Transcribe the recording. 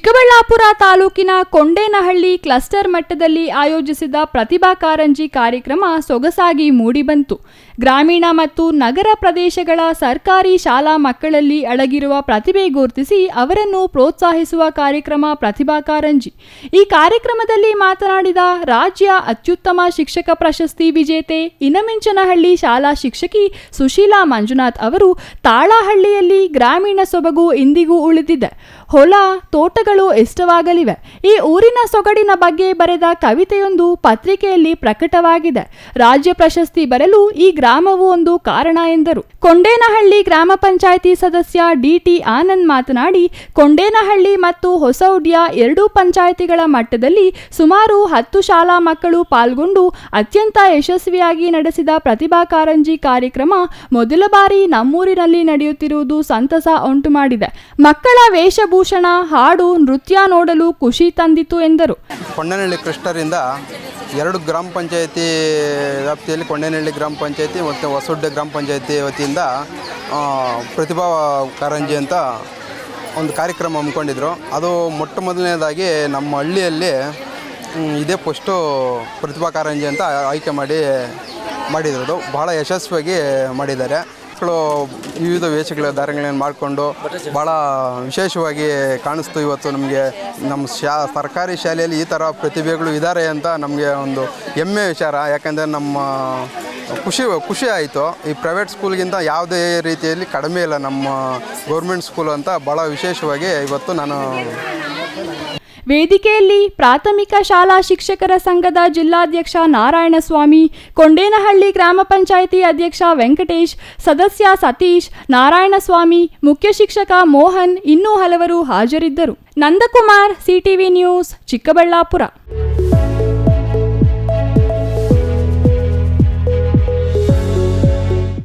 ಚಿಕ್ಕಬಳ್ಳಾಪುರ ತಾಲೂಕಿನ ಕೊಂಡೇನಹಳ್ಳಿ ಕ್ಲಸ್ಟರ್ ಮಟ್ಟದಲ್ಲಿ ಆಯೋಜಿಸಿದ ಪ್ರತಿಭಾ ಕಾರಂಜಿ ಕಾರ್ಯಕ್ರಮ ಸೊಗಸಾಗಿ ಮೂಡಿಬಂತು. ಗ್ರಾಮೀಣ ಮತ್ತು ನಗರ ಪ್ರದೇಶಗಳ ಸರ್ಕಾರಿ ಶಾಲಾ ಮಕ್ಕಳಲ್ಲಿ ಅಡಗಿರುವ ಪ್ರತಿಭೆ ಗುರುತಿಸಿ ಅವರನ್ನು ಪ್ರೋತ್ಸಾಹಿಸುವ ಕಾರ್ಯಕ್ರಮ ಪ್ರತಿಭಾ ಕಾರಂಜಿ. ಈ ಕಾರ್ಯಕ್ರಮದಲ್ಲಿ ಮಾತನಾಡಿದ ರಾಜ್ಯ ಅತ್ಯುತ್ತಮ ಶಿಕ್ಷಕ ಪ್ರಶಸ್ತಿ ವಿಜೇತೆ ಇನಮಿಂಚನಹಳ್ಳಿ ಶಾಲಾ ಶಿಕ್ಷಕಿ ಸುಶೀಲಾ ಮಂಜುನಾಥ್ ಅವರು, ತಾಳಹಳ್ಳಿಯಲ್ಲಿ ಗ್ರಾಮೀಣ ಸೊಬಗು ಇಂದಿಗೂ ಉಳಿದಿದೆ. ಹೊಲ ತೋಟಗಳು ಇಷ್ಟವಾಗಲಿವೆ. ಈ ಊರಿನ ಸೊಗಡಿನ ಬಗ್ಗೆ ಬರೆದ ಕವಿತೆಯೊಂದು ಪತ್ರಿಕೆಯಲ್ಲಿ ಪ್ರಕಟವಾಗಿದೆ. ರಾಜ್ಯ ಪ್ರಶಸ್ತಿ ಬರಲು ಈ ಗ್ರಾಮವು ಒಂದು ಕಾರಣ ಎಂದರು. ಕೊಂಡೇನಹಳ್ಳಿ ಗ್ರಾಮ ಪಂಚಾಯಿತಿ ಸದಸ್ಯ ಡಿಟಿ ಆನಂದ್ ಮಾತನಾಡಿ, ಕೊಂಡೇನಹಳ್ಳಿ ಮತ್ತು ಹೊಸಉಡ್ಯ ಎರಡೂ ಪಂಚಾಯಿತಿಗಳ ಮಟ್ಟದಲ್ಲಿ ಸುಮಾರು 10 ಶಾಲಾ ಮಕ್ಕಳು ಪಾಲ್ಗೊಂಡು ಅತ್ಯಂತ ಯಶಸ್ವಿಯಾಗಿ ನಡೆಸಿದ ಪ್ರತಿಭಾ ಕಾರಂಜಿ ಕಾರ್ಯಕ್ರಮ ಮೊದಲ ಬಾರಿ ನಮ್ಮೂರಿನಲ್ಲಿ ನಡೆಯುತ್ತಿರುವುದು ಸಂತಸ ಉಂಟು ಮಾಡಿದೆ. ಮಕ್ಕಳ ವೇಷಭೂಷಣ, ಹಾಡು, ನೃತ್ಯ ನೋಡಲು ಖುಷಿ ತಂದಿತು ಎಂದರು. ಕೊಂಡೇನಹಳ್ಳಿ ಕ್ಲಸ್ಟರಿಂದ 2 ಗ್ರಾಮ ಪಂಚಾಯಿತಿ ವ್ಯಾಪ್ತಿಯಲ್ಲಿ ಕೊಂಡೇನಹಳ್ಳಿ ಗ್ರಾಮ ಪಂಚಾಯಿತಿ ಮತ್ತು ಹೊಸೊಡ್ಡೆ ಗ್ರಾಮ ಪಂಚಾಯಿತಿ ವತಿಯಿಂದ ಪ್ರತಿಭಾ ಕಾರಂಜಿ ಅಂತ ಒಂದು ಕಾರ್ಯಕ್ರಮ ಹಮ್ಮಿಕೊಂಡಿದ್ರು. ಅದು ಮೊಟ್ಟ ಮೊದಲನೇದಾಗಿ ನಮ್ಮ ಹಳ್ಳಿಯಲ್ಲಿ ಇದೇ ಫಸ್ಟು ಪ್ರತಿಭಾ ಕಾರಂಜಿ ಅಂತ ಆಯ್ಕೆ ಮಾಡಿರೋದು. ಬಹಳ ಯಶಸ್ವಿಯಾಗಿ ಮಾಡಿದ್ದಾರೆ. ಮಕ್ಕಳು ವಿವಿಧ ವೇಷಗಳ ಧಾರಣೆಗಳನ್ನು ಮಾಡಿಕೊಂಡು ಭಾಳ ವಿಶೇಷವಾಗಿ ಕಾಣಿಸ್ತು. ಇವತ್ತು ನಮಗೆ ನಮ್ಮ ಸರ್ಕಾರಿ ಶಾಲೆಯಲ್ಲಿ ಈ ಥರ ಪ್ರತಿಭೆಗಳು ಇದ್ದಾರೆ ಅಂತ ನಮಗೆ ಒಂದು ಹೆಮ್ಮೆ ವಿಚಾರ. ಯಾಕಂದರೆ ನಮ್ಮ ಖುಷಿ ಆಯಿತು. ಈ ಪ್ರೈವೇಟ್ ಸ್ಕೂಲ್ಗಿಂತ ಯಾವುದೇ ರೀತಿಯಲ್ಲಿ ಕಡಿಮೆ ಇಲ್ಲ ನಮ್ಮ ಗೌರ್ಮೆಂಟ್ ಸ್ಕೂಲ್ ಅಂತ ಭಾಳ ವಿಶೇಷವಾಗಿ ಇವತ್ತು ನಾನು. ವೇದಿಕೆಯಲ್ಲಿ ಪ್ರಾಥಮಿಕ ಶಾಲಾ ಶಿಕ್ಷಕರ ಸಂಘದ ಜಿಲ್ಲಾಧ್ಯಕ್ಷ ನಾರಾಯಣಸ್ವಾಮಿ, ಕೊಂಡೇನಹಳ್ಳಿ ಗ್ರಾಮ ಪಂಚಾಯಿತಿ ಅಧ್ಯಕ್ಷ ವೆಂಕಟೇಶ್, ಸದಸ್ಯ ಸತೀಶ್, ನಾರಾಯಣಸ್ವಾಮಿ, ಮುಖ್ಯ ಶಿಕ್ಷಕ ಮೋಹನ್ ಇನ್ನೂ ಹಲವರು ಹಾಜರಿದ್ದರು. Nandakumar, CTV news, Chikkaballapur.